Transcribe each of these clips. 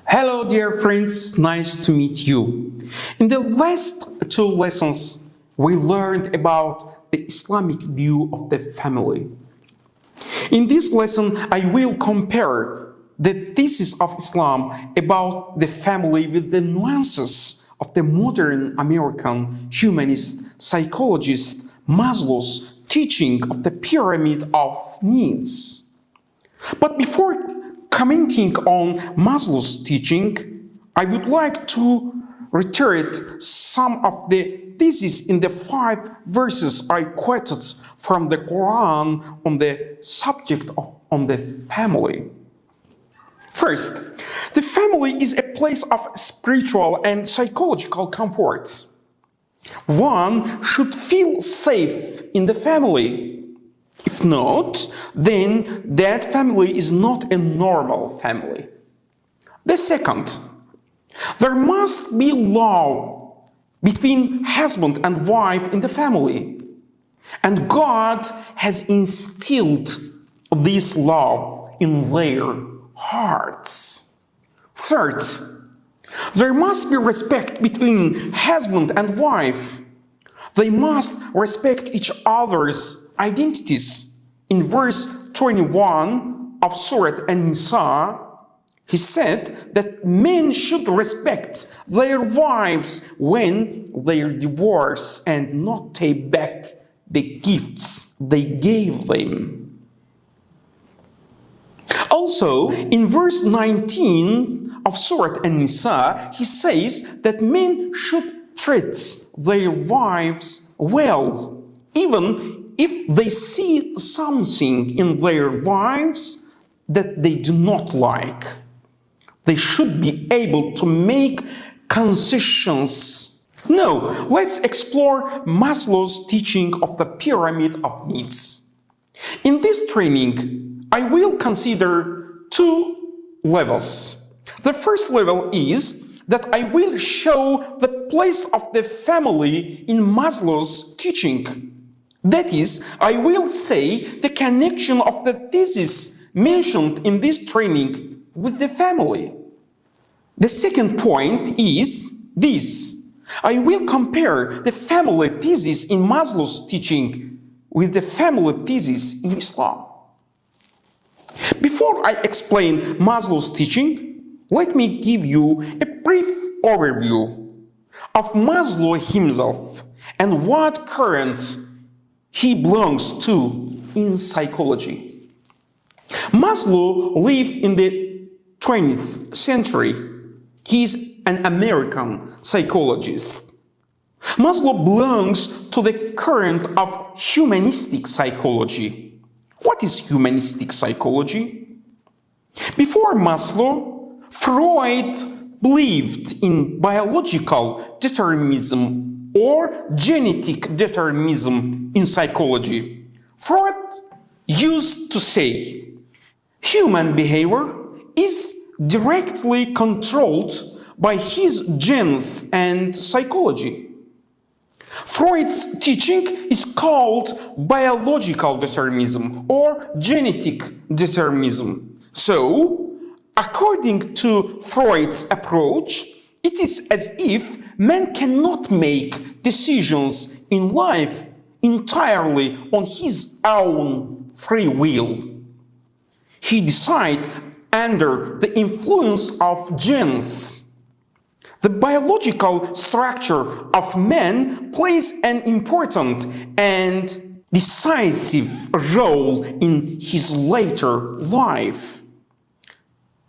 Hello dear friends, nice to meet you. In the last two lessons, we learned about the Islamic view of the family. In this lesson, I will compare the thesis of Islam about the family with the nuances of the modern American humanist psychologist Maslow's teaching of the pyramid of needs. But before commenting on Maslow's teaching, I would like to reiterate some of the theses in the 5 verses I quoted from the Quran on the subject of the family. First, the family is a place of spiritual and psychological comfort. One should feel safe in the family. If not, then that family is not a normal family. The second, there must be love between husband and wife in the family. And God has instilled this love in their hearts. Third, there must be respect between husband and wife. They must respect each other's identities. In verse 21 of Surah An-Nisa, he said that men should respect their wives when they divorce and not take back the gifts they gave them. Also, in verse 19 of Surah An-Nisa, he says that men should treat their wives well, even if they see something in their wives that they do not like. They should be able to make concessions. Now, let's explore Maslow's teaching of the pyramid of needs. In this training, I will consider 2 levels. The first level is that I will show the place of the family in Maslow's teaching. That is, I will say the connection of the thesis mentioned in this training with the family. The second point is this. I will compare the family thesis in Maslow's teaching with the family thesis in Islam. Before I explain Maslow's teaching, let me give you a brief overview of Maslow himself and what current he belongs to in psychology. Maslow lived in the 20th century. He is an American psychologist. Maslow belongs to the current of humanistic psychology. What is humanistic psychology? Before Maslow, Freud believed in biological determinism or genetic determinism in psychology. Freud used to say, human behavior is directly controlled by his genes and psychology. Freud's teaching is called biological determinism or genetic determinism. So, according to Freud's approach, it is as if man cannot make decisions in life entirely on his own free will. He decides under the influence of genes. The biological structure of man plays an important and decisive role in his later life.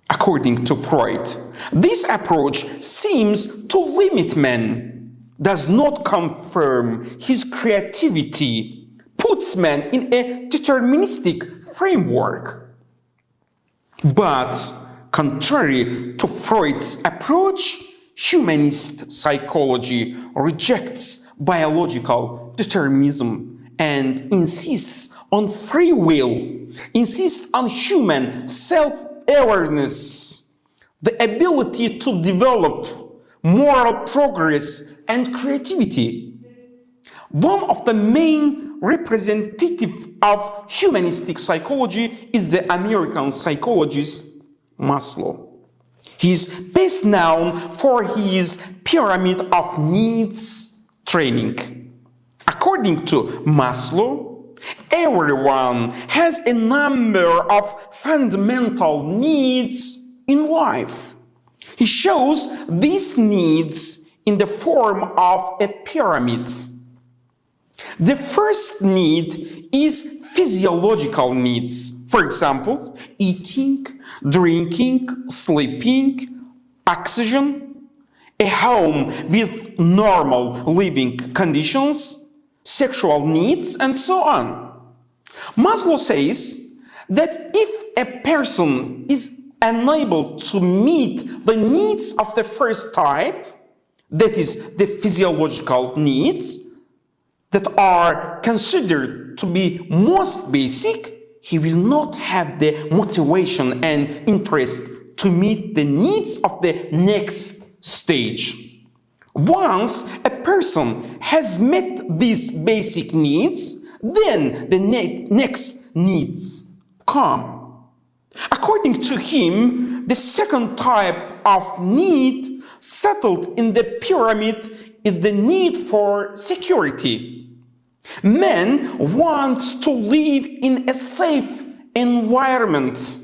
According to Freud, this approach seems to limit man, does not confirm his creativity, puts man in a deterministic framework. But contrary to Freud's approach, humanist psychology rejects biological determinism and insists on free will, insists on human self-awareness, the ability to develop moral progress and creativity. One of the main representatives of humanistic psychology is the American psychologist Maslow. He is best known for his pyramid of needs training. According to Maslow, everyone has a number of fundamental needs in life. He shows these needs in the form of a pyramid. The first need is physiological needs. For example, eating, drinking, sleeping, oxygen, a home with normal living conditions, sexual needs, and so on. Maslow says that if a person is unable to meet the needs of the first type, that is, the physiological needs, that are considered to be most basic, he will not have the motivation and interest to meet the needs of the next stage. Once a person has met these basic needs, then the next needs come. According to him, the second type of need settled in the pyramid is the need for security. Man wants to live in a safe environment.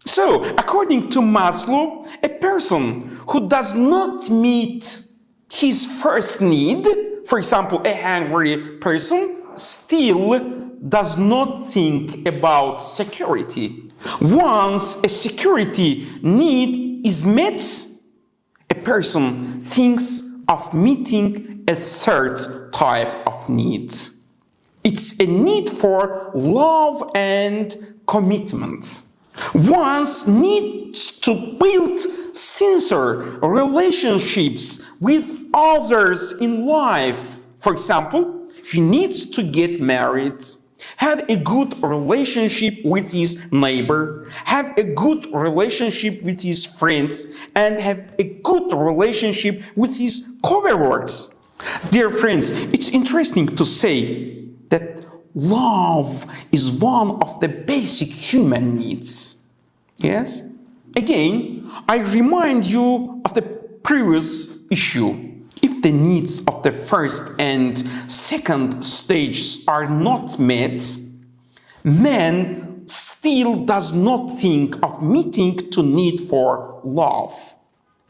So, according to Maslow, a person who does not meet his first need, for example, a hungry person, still does not think about security. Once a security need is met, a person thinks of meeting a third type of need. It's a need for love and commitment. One needs to build sincere relationships with others in life. For example, he needs to get married, have a good relationship with his neighbor, have a good relationship with his friends, and have a good relationship with his co-workers. Dear friends, it's interesting to say that love is one of the basic human needs. Yes? Again, I remind you of the previous issue. If the needs of the first and second stages are not met, man still does not think of meeting the need for love.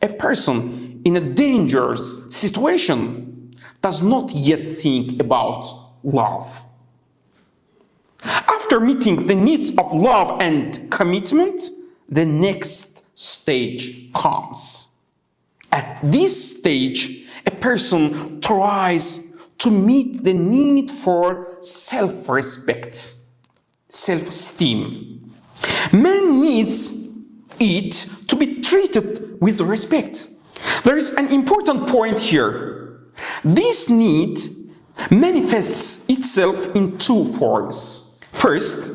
A person in a dangerous situation does not yet think about love. After meeting the needs of love and commitment, the next stage comes. At this stage, a person tries to meet the need for self-respect, self-esteem. Man needs it to be treated with respect. There is an important point here. This need manifests itself in two forms. First,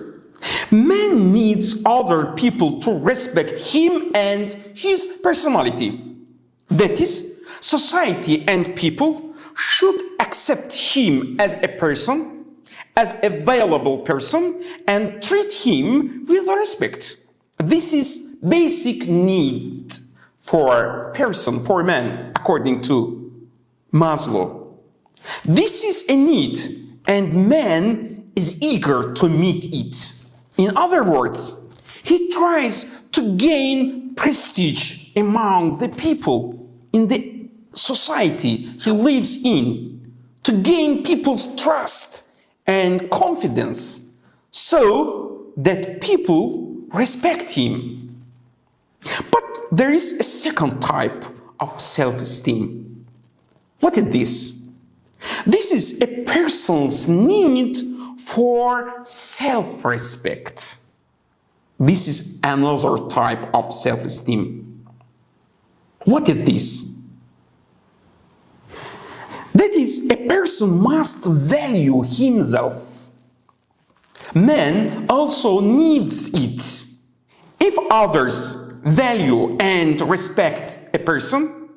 man needs other people to respect him and his personality. That is, society and people should accept him as a person, as a valuable person, and treat him with respect. This is basic need for person, for man, according to Maslow. This is a need, and man is eager to meet it. In other words, he tries to gain prestige among the people in the society he lives in, to gain people's trust and confidence so that people respect him. But there is a second type of self-esteem. What is this? This is a person's need for self-respect. This is another type of self-esteem. What is this? That is, a person must value himself. Man also needs it. If others value and respect a person,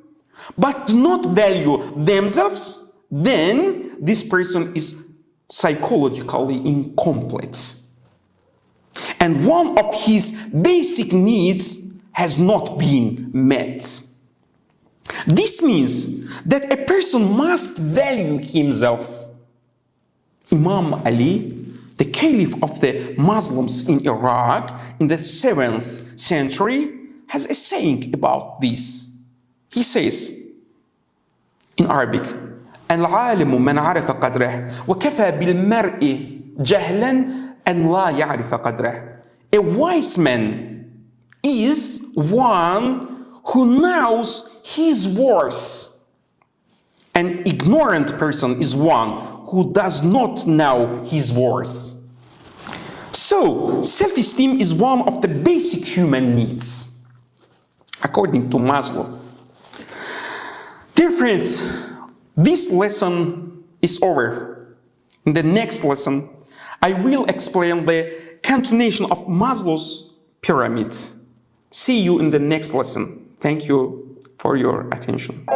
but do not value themselves, then this person is psychologically incomplete. And one of his basic needs has not been met. This means that a person must value himself. Imam Ali, the caliph of the Muslims in Iraq in the 7th century, has a saying about this. He says in Arabic, العالم من عرف قدره وكفى بالمرء جهلا أن لا يعرف قدره. A wise man is one who knows his worth. An ignorant person is one who does not know his worth. So, self-esteem is one of the basic human needs, according to Maslow. Dear friends, this lesson is over. In the next lesson, I will explain the continuation of Maslow's pyramid. See you in the next lesson. Thank you for your attention.